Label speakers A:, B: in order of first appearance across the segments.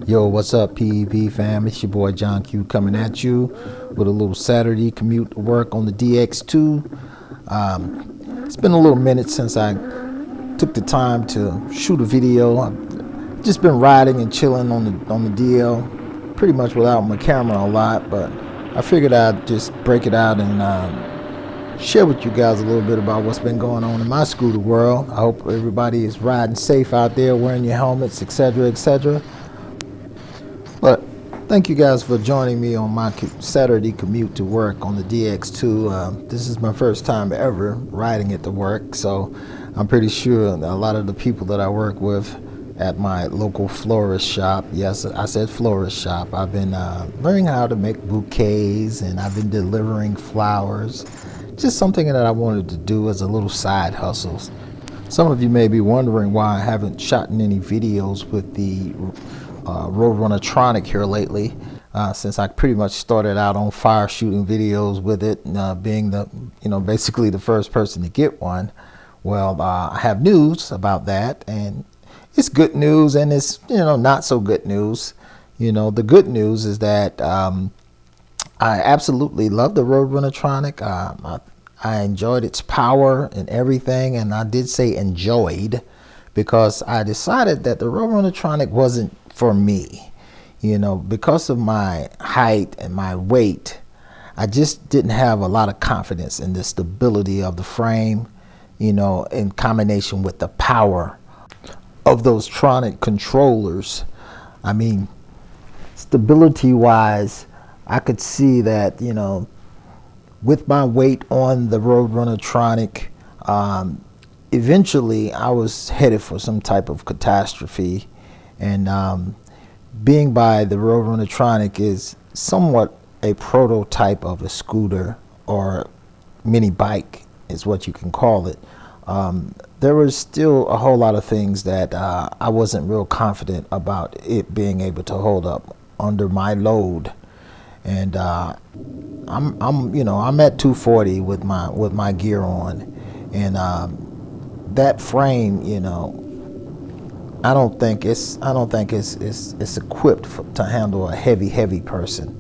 A: Yo, what's up, PEV fam? It's your boy John Q coming at you with a little Saturday commute to work on the DX2. It's been a little minute since I took the time to shoot a video. I've just been riding and chilling on the DL, pretty much without my camera a lot, but I figured I'd just break it out and share with you guys a little bit about what's been going on in my scooter world. I hope everybody is riding safe out there, wearing your helmets, etc., etc. But thank you guys for joining me on my Saturday commute to work on the DX2. This is my first time ever riding it to work, so I'm pretty sure a lot of the people that I work with at my local florist shop, yes, I said florist shop, I've been learning how to make bouquets, and I've been delivering flowers. Just something that I wanted to do as a little side hustle. Some of you may be wondering why I haven't shot any videos with the Roadrunner Tronic here lately, since I pretty much started out on fire shooting videos with it, being the basically the first person to get one. Well, I have news about that, and it's good news and it's not so good news. The good news is that I absolutely love the Roadrunner Tronic. I enjoyed its power and everything, and I did say enjoyed because I decided that the Roadrunner Tronic wasn't for me. Because of my height and my weight, I just didn't have a lot of confidence in the stability of the frame, in combination with the power of those Tronic controllers. I mean, stability wise, I could see that, with my weight on the Roadrunner Tronic, eventually I was headed for some type of catastrophe. And being by the Roadrunner Tronic is somewhat a prototype of a scooter or mini bike is what you can call it. There was still a whole lot of things that I wasn't real confident about it being able to hold up under my load. And I'm at 240 with my gear on, and that frame, I don't think it's equipped to handle a heavy person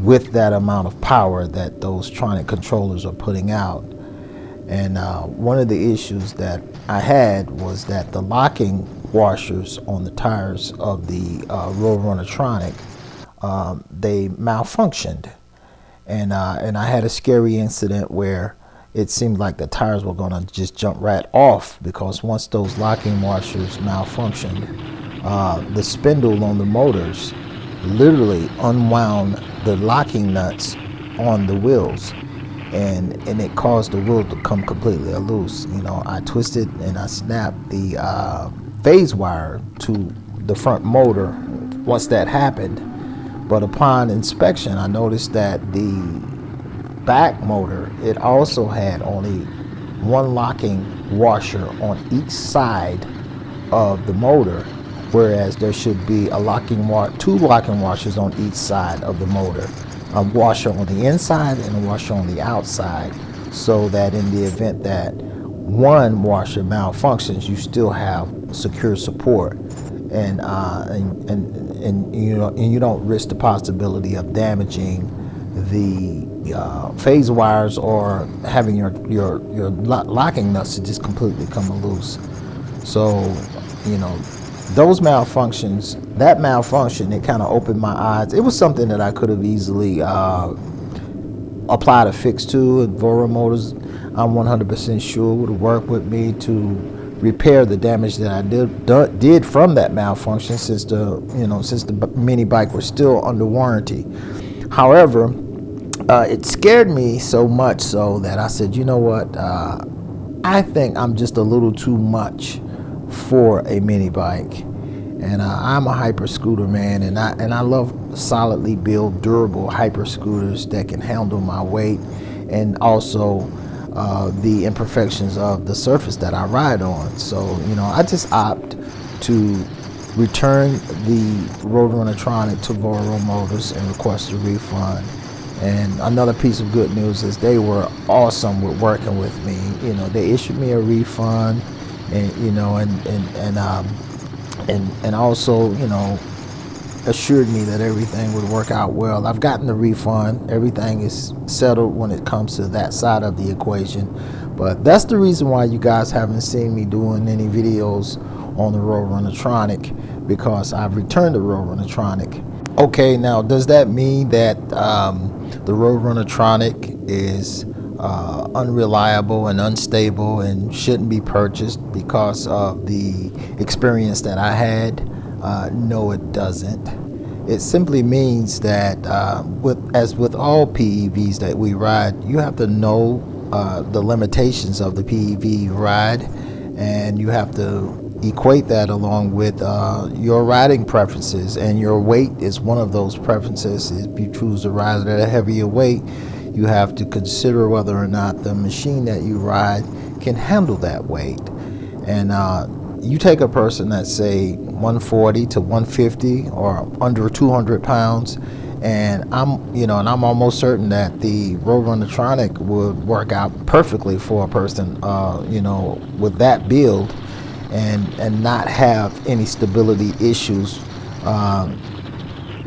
A: with that amount of power that those Tronic controllers are putting out. And one of the issues that I had was that the locking washers on the tires of the Roadrunner Tronic, they malfunctioned, and I had a scary incident where it seemed like the tires were going to just jump right off, because once those locking washers malfunctioned, the spindle on the motors literally unwound the locking nuts on the wheels, and it caused the wheel to come completely loose. I twisted and I snapped the phase wire to the front motor once that happened. But upon inspection, I noticed that the back motor, it also had only one locking washer on each side of the motor, whereas there should be two locking washers on each side of the motor, a washer on the inside and a washer on the outside, so that in the event that one washer malfunctions, you still have secure support, and you don't risk the possibility of damaging the phase wires or having your locking nuts to just completely come loose. So those malfunctions, that malfunction, it kind of opened my eyes. It was something that I could have easily applied a fix to, and Voro Motors, I'm 100% sure, would have worked with me to repair the damage that I did from that malfunction, since the mini bike was still under warranty. However, it scared me so much so that I said, you know what, I think I'm just a little too much for a mini bike. And I'm a hyper scooter man, and I love solidly built, durable hyper scooters that can handle my weight, and also the imperfections of the surface that I ride on. So I just opt to return the Roadrunner Tronic to Voro Motors and request a refund. And another piece of good news is they were awesome with working with me. They issued me a refund, and and also, you know, assured me that everything would work out well. I've gotten the refund. Everything is settled when it comes to that side of the equation. But that's the reason why you guys haven't seen me doing any videos on the Roadrunner Tronic, because I've returned the Roadrunner Tronic. Okay, now does that mean that the Roadrunner Tronic is unreliable and unstable and shouldn't be purchased because of the experience that I had? No, it doesn't. It simply means that as with all PEVs that we ride, you have to know the limitations of the PEV you ride, and you have to equate that along with your riding preferences, and your weight is one of those preferences. If you choose to ride at a heavier weight, you have to consider whether or not the machine that you ride can handle that weight. And you take a person that's say 140 to 150 or under 200 pounds, and I'm almost certain that the Roadrunner Tronic would work out perfectly for a person, with that build, and not have any stability issues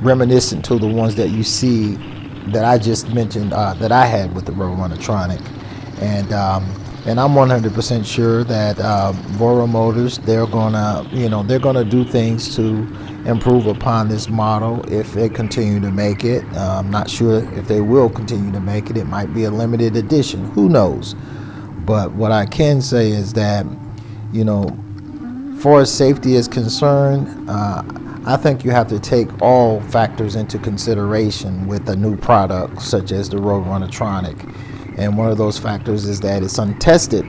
A: reminiscent to the ones that you see that I just mentioned that I had with the Roadrunner Tronic. And I'm 100% sure that Voro Motors, they're gonna do things to improve upon this model if they continue to make it. I'm not sure if they will continue to make it. It might be a limited edition. Who knows? But what I can say is that, far as safety is concerned, I think you have to take all factors into consideration with a new product such as the Roadrunner Tronic. And one of those factors is that it's untested,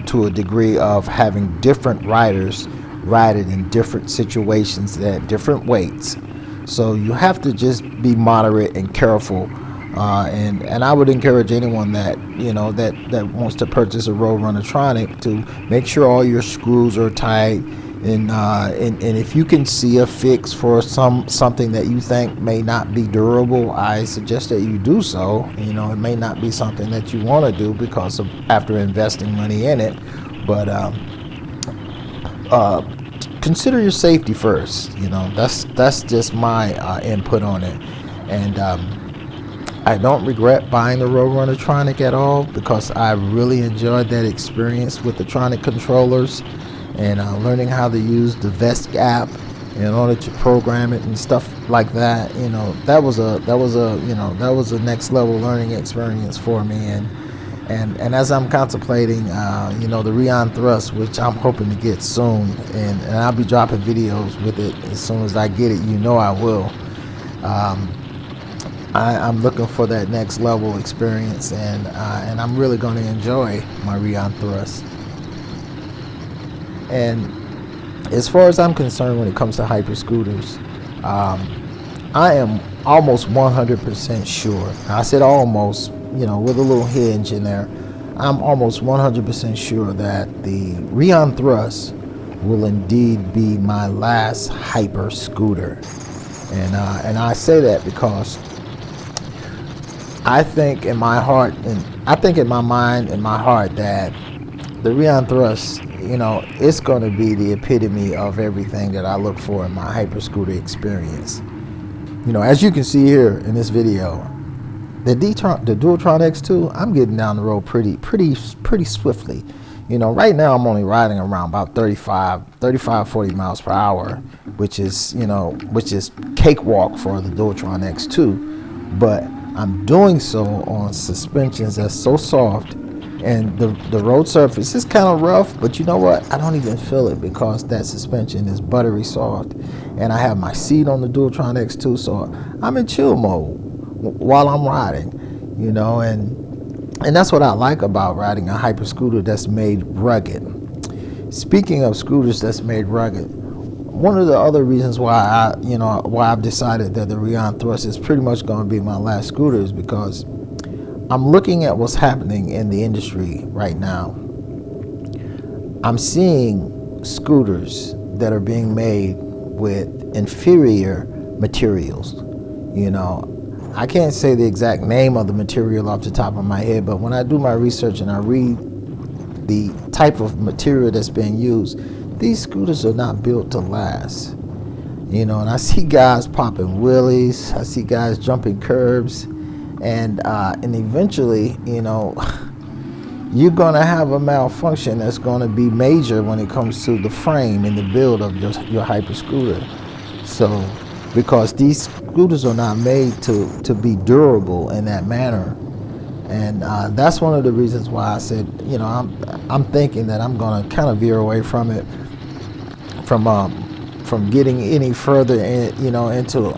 A: to a degree of having different riders ride it in different situations at different weights. So you have to just be moderate and careful. And I would encourage anyone that that wants to purchase a Roadrunner Tronic to make sure all your screws are tight, and if you can see a fix for something that you think may not be durable, I suggest that you do so. It may not be something that you want to do because of after investing money in it, but consider your safety first. That's just my input on it. And I don't regret buying the Roadrunner Tronic at all, because I really enjoyed that experience with the Tronic Controllers, and learning how to use the VESC app in order to program it and stuff like that. That was a next level learning experience for me. And as I'm contemplating, the Rion Thrust, which I'm hoping to get soon, and I'll be dropping videos with it as soon as I get it. I will. I'm looking for that next level experience, and I'm really going to enjoy my Rion Thrust. And as far as I'm concerned, when it comes to hyper scooters, I am almost 100% sure. I said almost, with a little hinge in there. I'm almost 100% sure that the Rion Thrust will indeed be my last hyper scooter. And I say that because I think in my heart, and I think in my mind and my heart, that the Rion Thrust, it's going to be the epitome of everything that I look for in my hyper scooter experience. As you can see here in this video, the Dualtron X2, I'm getting down the road pretty swiftly. Right now I'm only riding around about 40 miles per hour, which is cakewalk for the Dualtron X2. But I'm doing so on suspensions that's so soft, and the road surface is kind of rough, but you know what? I don't even feel it because that suspension is buttery soft, and I have my seat on the Dualtron X2, so I'm in chill mode while I'm riding, and that's what I like about riding a hyper scooter that's made rugged. Speaking of scooters that's made rugged, one of the other reasons why I've decided that the Rion Thrust is pretty much going to be my last scooter is because I'm looking at what's happening in the industry right now. I'm seeing scooters that are being made with inferior materials. I can't say the exact name of the material off the top of my head, but when I do my research and I read the type of material that's being used, these scooters are not built to last. You know, and I see guys popping wheelies, I see guys jumping curbs, and eventually, you know, you're gonna have a malfunction that's gonna be major when it comes to the frame and the build of your hyper scooter. So, because these scooters are not made to be durable in that manner, and that's one of the reasons why I said, you know, I'm thinking that I'm gonna kind of veer away from it, from getting any further you know, into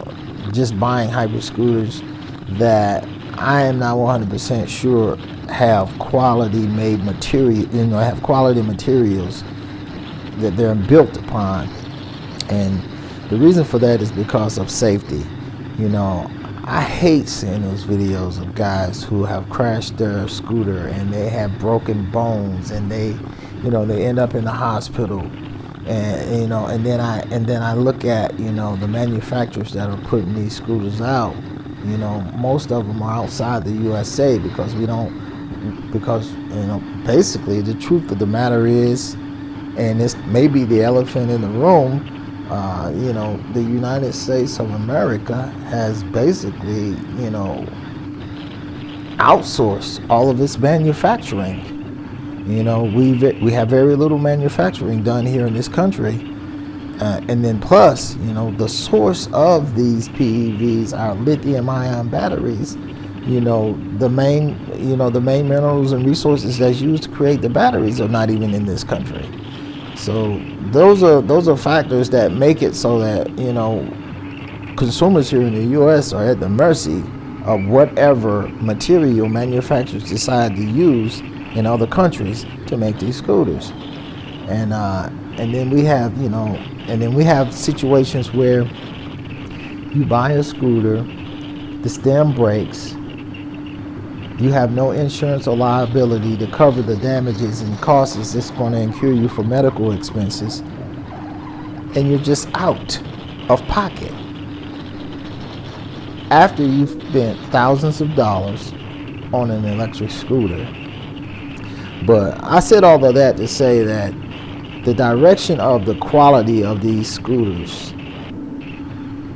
A: just buying hyper scooters that I am not 100% sure have quality made material, you know, have quality materials that they're built upon. And the reason for that is because of safety. You know, I hate seeing those videos of guys who have crashed their scooter and they have broken bones and they, you know, they end up in the hospital. And you know, and then I look at, you know, the manufacturers that are putting these scooters out. You know, most of them are outside the USA because you know, basically the truth of the matter is, and this may be the elephant in the room, you know, the United States of America has basically, you know, outsourced all of its manufacturing. You know, we have very little manufacturing done here in this country, and then plus, you know, the source of these PEVs are lithium-ion batteries. You know, the main minerals and resources that's used to create the batteries are not even in this country. So those are factors that make it so that, you know, consumers here in the U.S. are at the mercy of whatever material manufacturers decide to use in other countries to make these scooters. And then we have, you know, and then we have situations where you buy a scooter, the stem breaks, you have no insurance or liability to cover the damages and costs it's going to incur you for medical expenses, and you're just out of pocket after you've spent thousands of dollars on an electric scooter. But I said all of that to say that the direction of the quality of these scooters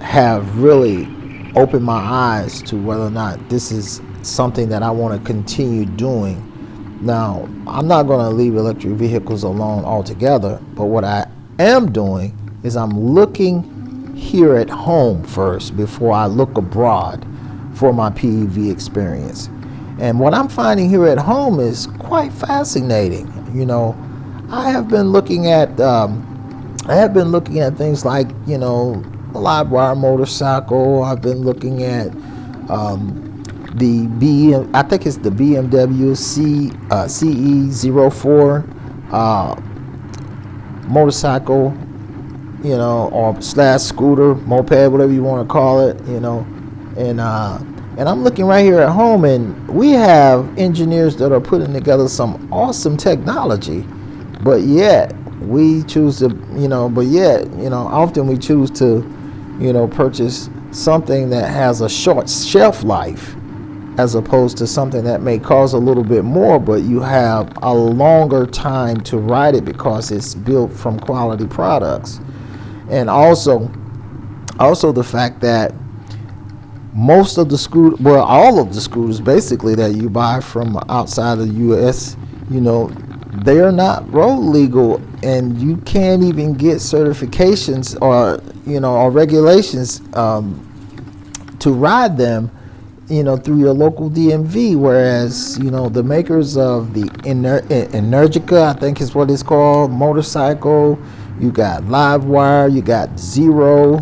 A: have really opened my eyes to whether or not this is something that I want to continue doing. Now, I'm not going to leave electric vehicles alone altogether, but what I am doing is I'm looking here at home first before I look abroad for my PEV experience. And what I'm finding here at home is quite fascinating. You know, I have been looking at things like, you know, a live wire motorcycle. I've been looking at I think it's the BMW CE04 motorcycle, you know, or slash scooter, moped, whatever you want to call it, you know, and I'm looking right here at home, and we have engineers that are putting together some awesome technology, but yet we choose to, often we choose to, you know, purchase something that has a short shelf life as opposed to something that may cost a little bit more, but you have a longer time to ride it because it's built from quality products. And also the fact that most of the scooters, well, all of the scooters basically that you buy from outside of the U.S., you know, they are not road legal, and you can't even get certifications or, you know, or regulations to ride them, you know, through your local DMV. Whereas, you know, the makers of the Energica, I think is what it's called, motorcycle, you got Livewire, you got Zero.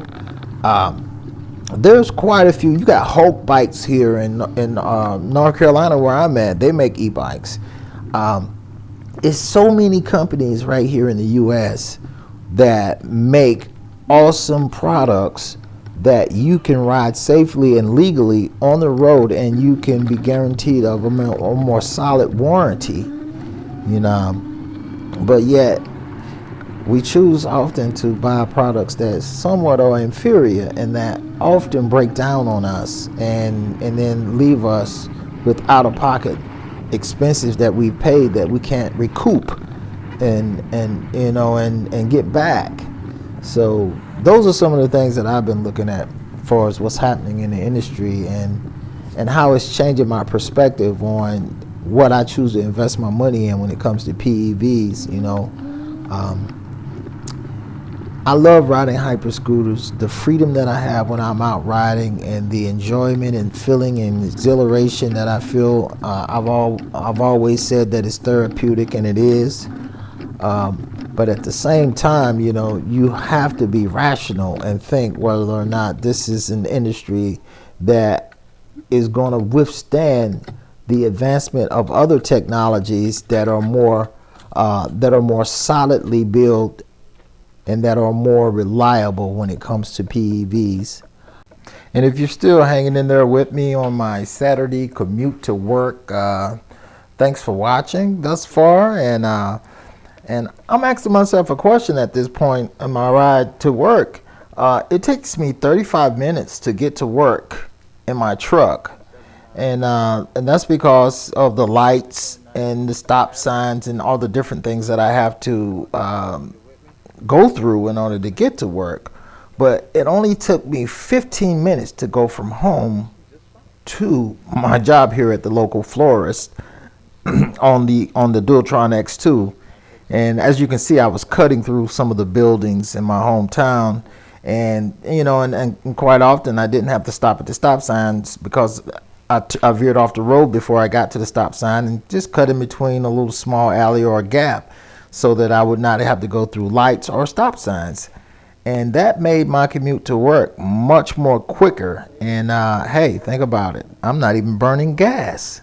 A: There's quite a few. You got Hulk bikes here in North Carolina where I'm at. They make e-bikes. It's so many companies right here in the U.S. that make awesome products that you can ride safely and legally on the road, and you can be guaranteed of a more solid warranty, you know. But yet we choose often to buy products that somewhat are inferior and that often break down on us and then leave us with out-of-pocket expenses that we paid that we can't recoup. and you know, and get back. So those are some of the things that I've been looking at as far as what's happening in the industry, and how it's changing my perspective on what I choose to invest my money in when it comes to PEVs. You know, I love riding hyper scooters. The freedom that I have when I'm out riding, and the enjoyment and feeling and exhilaration that I feel. I've always said that it's therapeutic, and it is. But at the same time, you know, you have to be rational and think whether or not this is an industry that is going to withstand the advancement of other technologies that are more solidly built and that are more reliable when it comes to PEVs. And if you're still hanging in there with me on my Saturday commute to work, thanks for watching thus far. And I'm asking myself a question at this point in my ride to work. It takes me 35 minutes to get to work in my truck. And that's because of the lights and the stop signs and all the different things that I have to go through in order to get to work. But it only took me 15 minutes to go from home to my job here at the local florist on the Dualtron X2. And as you can see, I was cutting through some of the buildings in my hometown, and you know, and quite often I didn't have to stop at the stop signs because I veered off the road before I got to the stop sign and just cut in between a little small alley or a gap, so that I would not have to go through lights or stop signs. And that made my commute to work much more quicker. And hey, think about it. I'm not even burning gas.